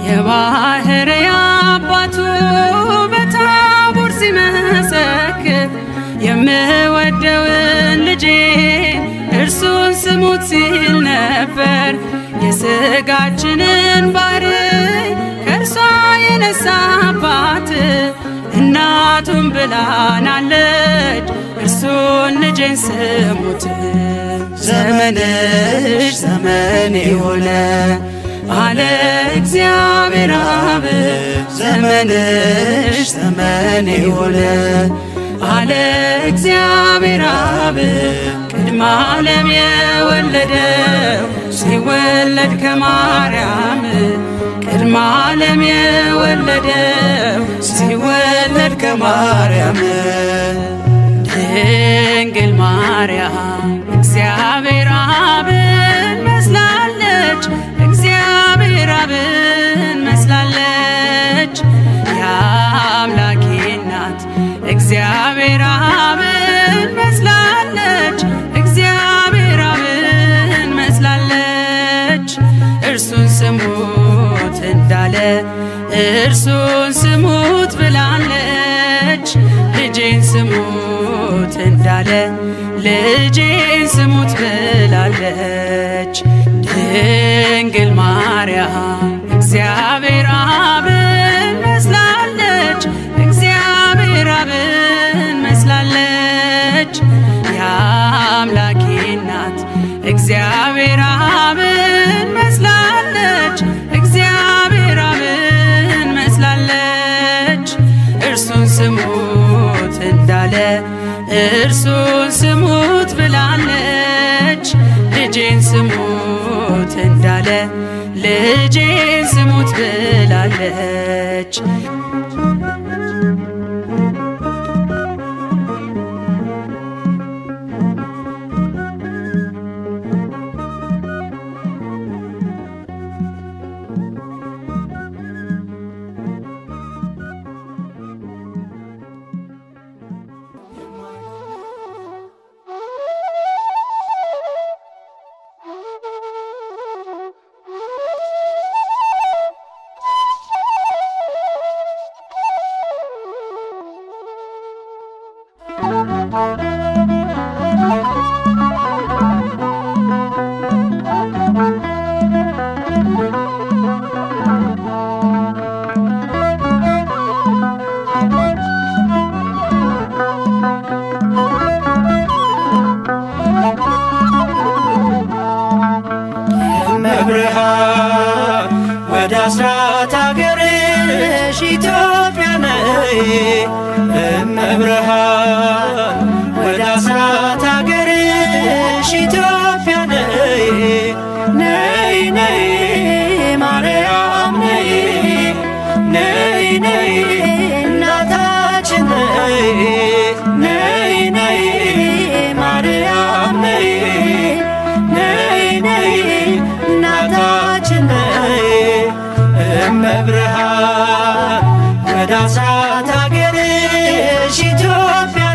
የባሕርይ አባቱ በታቦር ሲመሰክር የምወደውን ልጄን እርሱን ስሙት ሲል ነበር የሥጋችንን ባሕርይ ከእርሷ የነሳባት እናቱን ብላናለች እርሱን ልጄን ስሙት ዘመንሽ ዘመን የሆነ አለ እግዚአብሔር አብ ዘመንሽ ዘመን የሆነ አለ እግዚአብሔር አብ ቅድመ ዓለም የወለደው ሲወለድ ከማርያም ቅድመ ዓለም የወለደው ሲወለድ ከማርያም ድንግል ማርያም እግዚአብሔር አብን መስላለች እግዚአብሔር አብን መስላለች የአምላኬ እናት እግዚአብሔር አብን መስላለች እግዚአብሔር አብን መስላለች እርሱን ስሙት እንዳለ እርሱን ስሙት ብላለች ልጄን ስሙት እንዳለ ልጄን ስሙት ብላለች ድንግል ማርያም እግዚአብሔር አብን መስላለች እግዚአብሔር አብን መስላለች የአምላኬ እናት እግዚአብሔር አብን መስላለች እግዚአብሔር አብን መስላለች እርሱን ስሙት እንዳለ እርሱን ስሙት ብላለች ልጄን ስሙት እንዳለ ልጄን ስሙት ብላለች መብርሃን ወደ አስራት አገርሽ ኢትዮጵያ ነይ እመብርሃን ወደ አስራት አገርሽ ኢትዮጵያ ነይ ነይ ነይ ማርያም ነይ ነይ ነይ እናታችን ነይ ነይ ነይ ማርያም ነይ ነይ ነይ እናታችን ነይ እመብርሃን ወደ አስራት አገርሽ ኢትዮጵያ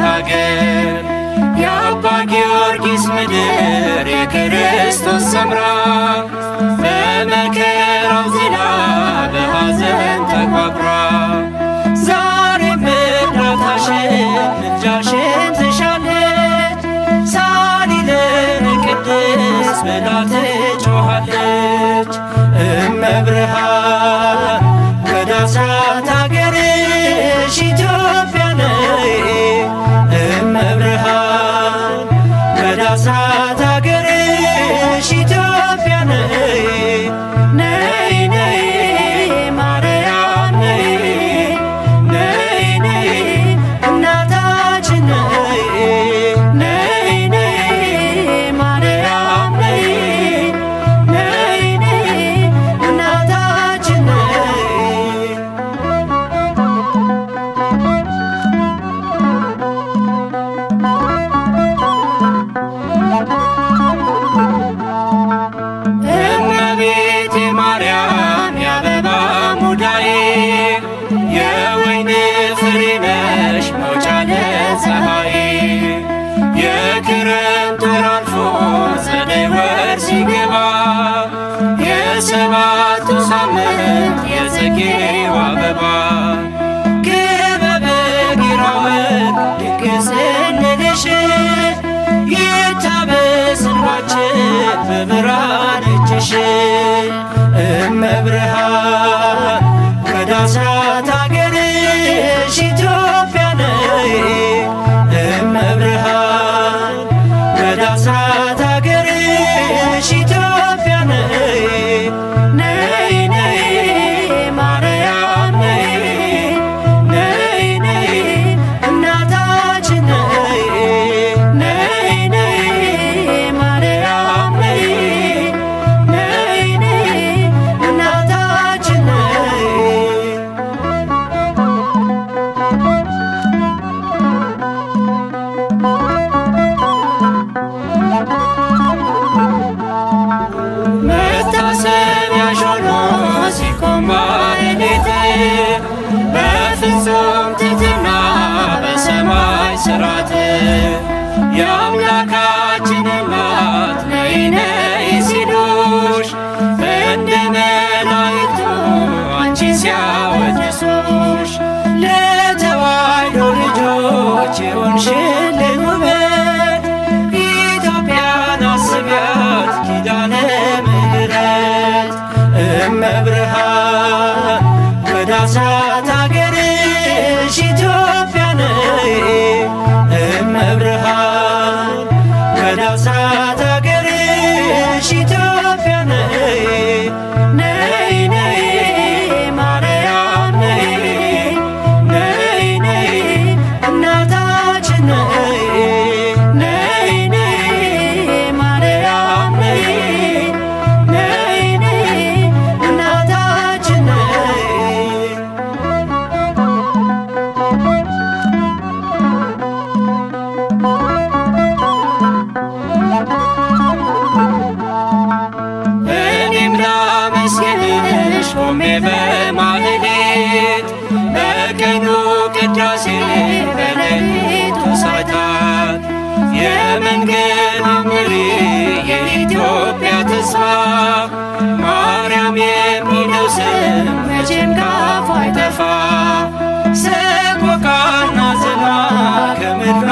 ሀገር የአባ ጊዮርጊስ ምድር የክርስቶስ ሰምራ በመከራው ዝላ በሐዘን ተቋቁራ ዛሬ ምድራታሽን ምልጃሽን ትሻለች ሳሊለነ ቅድስት ብላ ትጮኻለች። እመብርሃን ወደ አስራት አገርሽ ኢትዮጵያ ነይ እመብርሃን ወደ አስራት አገርሽ ኢትዮጵያ ነይ ነይ ነይ ማርያም ነይ ነይ ነይ እናታችን ነይ ነይ ነይ ማርያም ነይ ነይ ነይ እናታችን ነይ እመቤቴ ማርያም የአበባ ሙዳዬ የወይን ፍሬ ነሽ መውጫ ለፀሐይ የክረምት ወር አልፎ ጸደይ ወር ሲገባ የሰባቱ ሳምንት የጽጌው አበባ ክበበ ጊራወር ድግስ እንልሽ ይታበስ እንባችን በብርሃን እጅሽ እመብርሃን ወደ አስራት አገርሽ ኢትዮጵያ ነይ እመብርሃን ወደ አስራት አገርሽ ኢትዮጵያ ነይ ነይ ነይ ማርያም ነይ ነይ ነይ እናታችን ነይ ነይ ነይ ማርያም ነይ ነይ ነይ እናታችን ነይ መታሰቢያሽ ሆኖ ሲቆም ማኅሌት በፍጹም ትሕትና በሰማይ ሥርዓት የአምላካችን እናት ነይ ነይ ሲሉሽ እንደ መላእክቱ አንቺን ሲያወድሱሽ ለተዋሕዶ ልጆች የሆንሽልን ውበት ኢትዮጵያን አስቢያት ኪዳነ ምሕረት እመብርሃን ወደ አስራት አገርሽ ኢትዮጵያ ነይ እመብርሃን ወደ አስራት አገርሽ ኢትዮጵያ ነይ ነይ ነይ ማርያም ነይ ነይ ነይ እናታችን ነይ ነይ ነይ ማርያም ነይ ነይ ነይ እናታችን ነይ እኔም ላመስግንሽ ቆሜ በማኅሌት በቀኑ ቅዳሴ በሌሊቱ ሰዓታት የመንገድ መሪ የኢትዮጵያ ተስፋ ማርያም የሚለው ስም መቼም ካፏ አይጠፋ ሰቆቃና ዘማ ከምድር